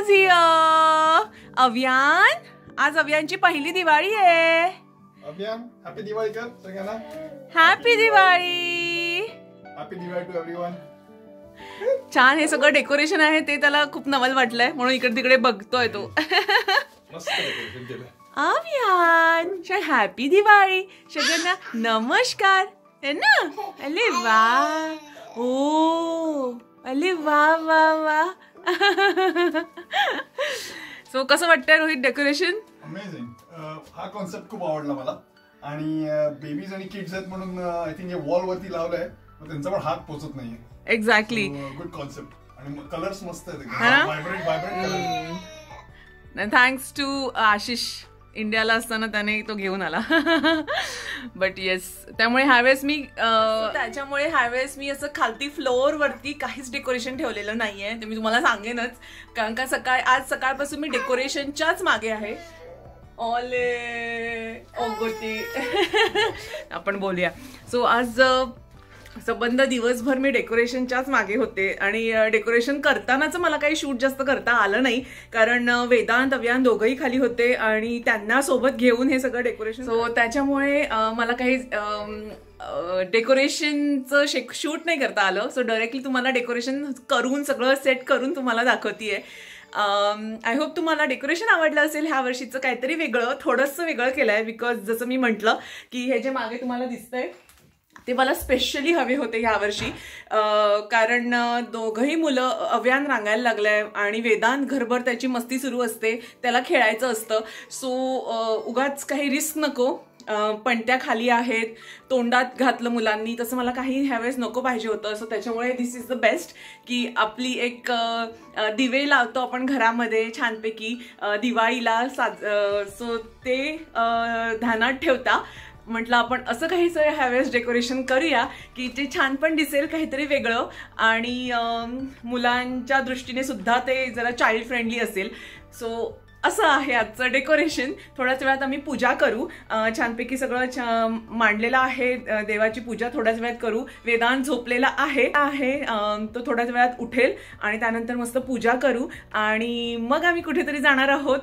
is here. Avyan, आज अव्यानची पहिली दिवाळी आहे. अव्यान, हॅपी दिवाळी कर सगळ्यांना. Happy Diwali. Happy Diwali to everyone. छान हे सगळं डेकोरेशन आहे ते त्याला खूप नवल वाटलंय म्हणून इकडे तिकडे बघतोय तो. मस्त डेकोरेशन केलं. अव्यान, हॅपी दिवाळी. सगळ्यांना नमस्कार. है ना? अरे वा. ओ, अरे वा वा वा. सो कसं वाटतंय रोहित डेकोरेशन? अमेझिंग. हा कॉन्सेप्ट खूप आवडला मला. आणि बेबीज आणि किड्स आहेत म्हणून आय थिंक हे वॉल वरती लावलंय, त्यांचा पण हात पोचत नाहीये. एक्झॅक्टली. Good concept. आणि कलर्स मस्त आहेत, vibrant colour. Thanks to Ashish, इंडियाला असताना त्याने तो घेऊन आला. बट येस, त्यामुळे ह्यावेळेस मी असं खालती फ्लोअर वरती काहीच डेकोरेशन ठेवलेलं नाहीये. ते मी तुम्हाला सांगेनच, कारण का आज सकाळपासून मी डेकोरेशनच्याच मागे आहे. ओले ओगोटी. आपण बोलूया. सो आज संबंध दिवसभर मी डेकोरेशनच्याच मागे होते आणि डेकोरेशन करतानाच मला काही शूट जास्त करता आलं नाही, कारण वेदांत अव्यान दोघंही खाली होते आणि त्यांना सोबत घेऊन हे सगळं डेकोरेशन. सो त्याच्यामुळे मला काही डेकोरेशनचं शूट नाही करता आलं. सो डायरेक्टली तुम्हाला डेकोरेशन करून सगळं सेट करून तुम्हाला दाखवतीये. आय होप तुम्हाला डेकोरेशन आवडलं असेल. ह्या वर्षीचं काहीतरी वेगळं, थोडंसं वेगळं केलंय, बिकॉज जसं मी म्हटलं की हे जे मागे तुम्हाला दिसतंय ते मला स्पेशली हवे होते ह्या वर्षी, कारण दोघंही मुलं, अव्यान रांगायला लागलाय आणि वेदांत घरभर त्याची मस्ती सुरू असते, त्याला खेळायचं असतं. सो उगाच काही रिस्क नको. पणत्या खाली आहेत, तोंडात घातलं मुलांनी, तसं मला काही ह्यावेळेस नको पाहिजे होतं. सो त्याच्यामुळे दिस इज द बेस्ट की आपली एक दिवे लावतो आपण घरामध्ये छानपैकी दिवाळीला. सो ते ध्यानात ठेवता म्हटलं आपण असं काही ह्यावेळेस डेकोरेशन करूया की ते छान पण दिसेल, काहीतरी वेगळं, आणि मुलांच्या दृष्टीने सुद्धा ते जरा चाइल्ड फ्रेंडली असेल. सो असं आहे आजचं डेकोरेशन. थोड्याच वेळात आम्ही पूजा करू. छानपैकी सगळं मांडलेलं आहे, देवाची पूजा थोड्याच वेळात करू. वेदांत झोपलेला आहे, तो थोड्याच वेळात उठेल आणि त्यानंतर मस्त पूजा करू आणि मग आम्ही कुठेतरी जाणार आहोत.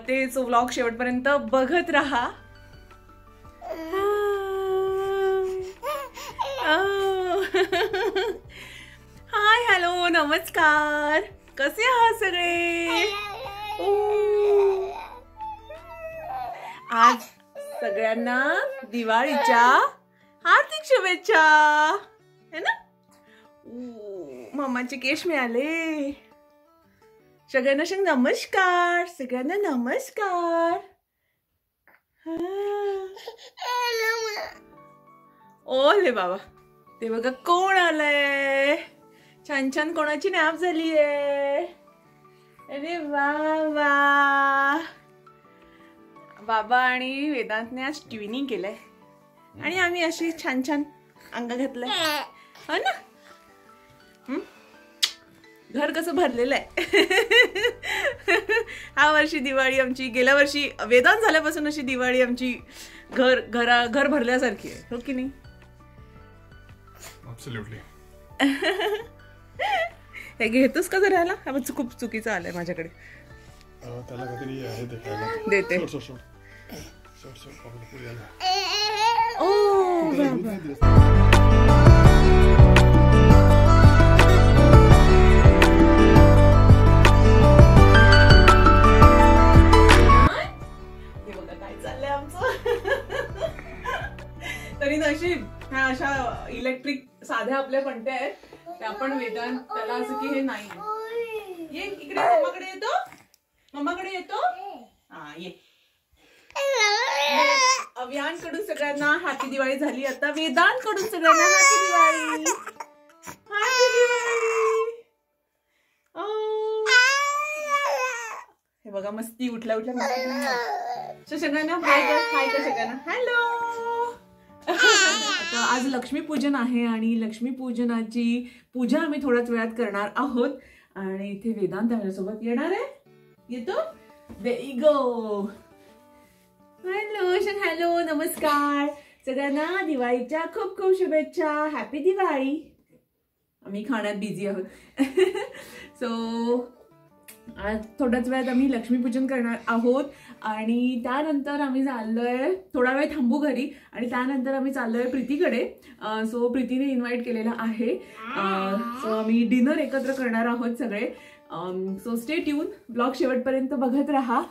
ते व्लॉग शेवटपर्यंत बघत राहा. हाय, हॅलो, नमस्कार. कसे आहात सगळे? आज सगळ्यांना दिवाळीच्या हार्दिक शुभेच्छा. है ना? मम्माचे केश मिळाले. सगळ्यांना नमस्कार. सगळ्यांना नमस्कार. ओले बाबा, ते बघा कोण आलंय. छान छान कोणाची नॅप झालीये. अरे वा वा. बाबा आणि वेदांतने आज ट्युनिंग केलंय आणि आम्ही अशी छान छान अंग घातलंय, हो ना? घर कसं भरलेलं आहे. ह्या वर्षी दिवाळी आमची, गेल्या वर्षी वेदांत झाल्यापासून अशी दिवाळी आमची घर भरल्यासारखी आहे, हो की नाही? ऍब्सोल्युटली. हे घेतोस का जरायला? हा खूप चुकीचं आलंय माझ्याकडे. त्याला काहीतरी आहे देते. तरी नशीब ह्या अशा इलेक्ट्रिक साध्या आपल्या पणत्या आहेत, त्या आपण वेदांत त्याला असं की हे नाही. ये इकडे, मम्माकडे येतो, मम्माकडे येतो. हा, ये. अव्यान कडून सगळ्यांना हॅपी दिवाळी झाली. आता वेदांत कडून सगळ्यांना हॅपी दिवाळी. हॅपी दिवाळी. हे बघा मस्ती, उठल्या उठल्या मस्ती. सगळ्यांना हाय कर सगळ्यांना. हॅलो. आता आज लक्ष्मीपूजन आहे आणि लक्ष्मीपूजनाची पूजा आम्ही थोड्याच वेळात करणार आहोत आणि इथे वेदांत माझ्यासोबत येणार आहे. येतो? There you go. हॅलो, नमस्कार सगळ्यांना. दिवाळीच्या खूप खूप शुभेच्छा. हॅपी दिवाळी. आम्ही खाण्यात बिझी आहोत. सो आज थोड्याच वेळात आम्ही लक्ष्मीपूजन करणार आहोत आणि त्यानंतर आम्ही चाललोय, थोडा वेळ थांबू घरी आणि त्यानंतर आम्ही चाललोय प्रीतीकडे. सो प्रीतीने इन्व्हाइट केलेला आहे. सो आम्ही डिनर एकत्र करणार आहोत सगळे. सो स्टे ट्यून, ब्लॉग शेवटपर्यंत बघत राहा.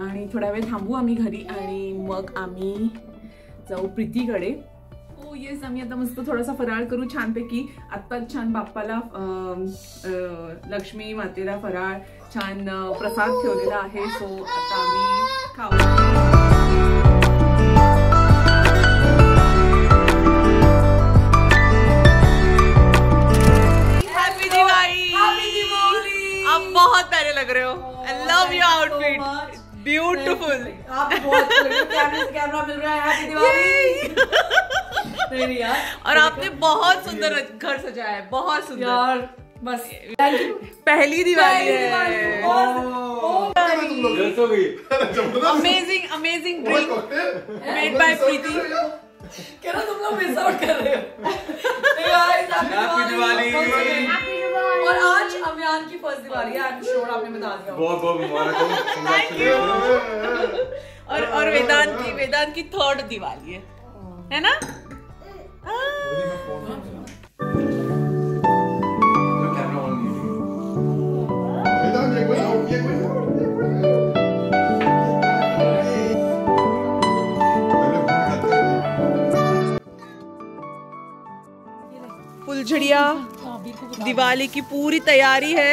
आणि थोडा वेळ थांबू आम्ही घरी आणि मग आम्ही जाऊ प्रीतीकडे. हो येस, आम्ही आता मस्त थोडासा फराळ करू छानपैकी. आत्ताच छान बाप्पाला लक्ष्मी मातेला फराळ छान प्रसाद ठेवलेला आहे. सो आता आम्ही खाऊ. आप बहुत प्यारे लग रहे हो. I love your outfit, beautiful. Camera मिल रहा है. हैप्पी दिवाली यार. और आपने बहुत सुंदर घर सजाया है, बहुत सुंदर यार. बस पहली दिवाली है. Amazing amazing drink made by Preeti. क्या ना तुम लोग मिस आउट कर रहे हो. हैप्पी दिवाली. और आज अभियान की फर्स्ट दिवाली है. आई एम श्योर आपने बता दिया. बहुत बहुत मुबारक. Thank you. और वेदांत की थर्ड दिवाली है ना. फुलझड़िया दिवाली की पूरी तैयारी है.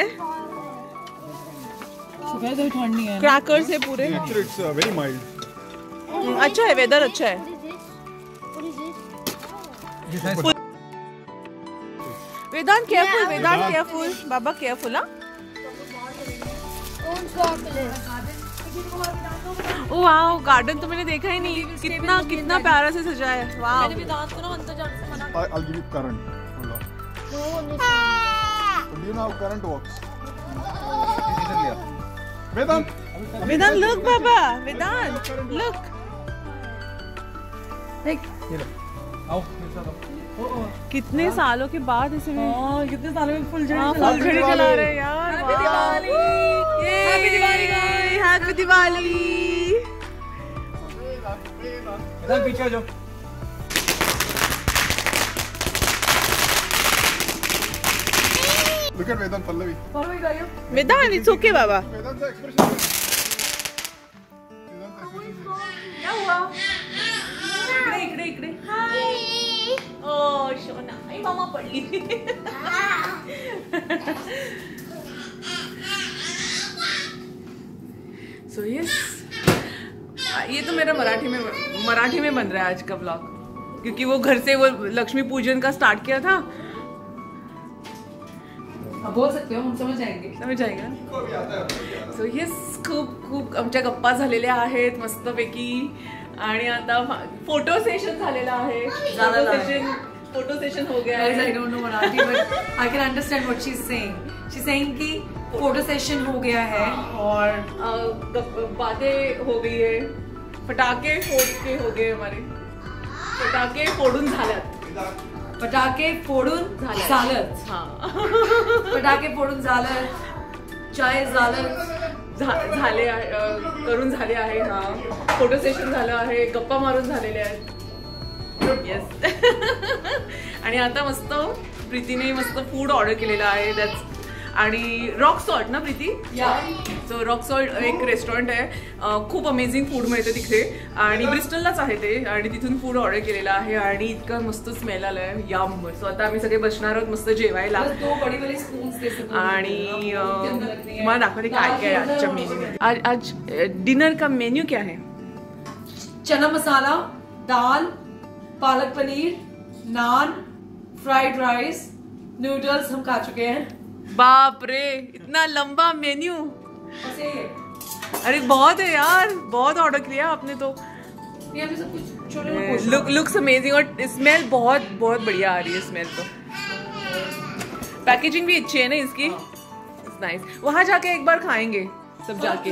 वेदर ठंडी है. क्रैकर्स है पूरे. Very mild. अच्छा है वेदर, अच्छा है. वेदांत केयरफुल, वेदांत केयरफुल. बाबा केयरफुल. हाँ. ओ वाओ, गार्डन तो मैंने देखा ही नहीं. कितना कितना प्यारा से सजा है. वाओ. मैंने वेदांत को ना अंदर जाने से मना. I'll give you current. Do you know how current works? Vedant. Vedant, look, Baba. Vedant, look. कितने सालों के बाद इसे कितने सालों में फुलझड़ी चला रहे हैं यार. Happy Diwali. Happy Diwali. Happy Diwali. Vedant पीछे आ जाओ. Look at Vedant, Pallavi. Vedant, it's okay, Baba. Vedant का expression. क्या हुआ? इकडे इकडे इकडे. हाय. ओ शोना, आई मामा पडली. So yes, ये तो मेरा मराठी में बन रहा है आज का ब्लॉग, क्योंकि वो घर से वो लक्ष्मी पूजन का स्टार्ट किया था. बोल सकते हो, हम समझ जाएंगे. सो येस, खूप आमच्या गप्पा झालेल्या आहेत मस्तपैकी. आणि आता फोटो सेशन झालेला आहे. फोटो सेशन हो गया है. I don't know Marathi, but I can understand what she's saying. She's saying कि फोटो सेशन हो गया है और बातें हो गई है. फटाके फोड़ के हो गए हमारे. फटाके फोडून झाल्यात. फटाके फोडून झालंच. फटाके फोडून झालं. चाय झाले करून झाले आहे. हा, फोटो सेशन झालं आहे. गप्पा मारून झालेले आहेत. येस. आणि आता मस्त प्रीतीने मस्त फूड ऑर्डर केलेलं आहे. आणि रॉक सॉल्ट ना प्रीती. सो रॉक सॉल्ट एक रेस्टॉरंट आहे, खूप अमेझिंग फूड मिळतं तिथे आणि ब्रिस्टललाच आहे ते, आणि तिथून फूड ऑर्डर केलेलं आहे आणि इतकं मस्त स्मेल आलाय यम. सो आता आम्ही सगळे बसणार आहोत मस्त जेवायला आणि तुम्हाला दाखवते काय काय आजच्या मेन्यू. आज डिनर का मेन्यू क्या है? चना मसाला, दाल, पालक पनीर, नान, फ्राइड राइस, नूडल्स हम खा चुके हैं. बाप रे, इतना लंबा मेन्यू. अरे बहुत है यार, बहुत ऑर्डर किया आपने तो. लुक्स अमेजिंग और स्मेल बहुत बहुत बढ़िया आ रही है स्मेल. तो पैकेजिंग भी अच्छी है ना इसकी. It's nice. वहां जाके एक बार खाएंगे सब जाके.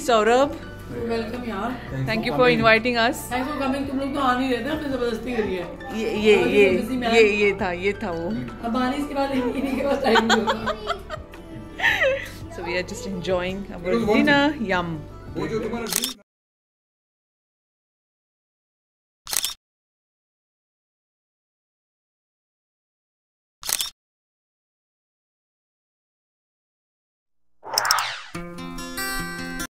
सौरभ, वेलकम यार. Thank you for inviting us. Thanks for coming. तुम लोग तो आ नहीं रहे थे, हमने जबरदस्ती करी है. ये था वो. अब आने इसके बाद इन्हीं के पास टाइम नहीं होगा. So we are just enjoying our dinner. Yum. वो जो तुम्हारा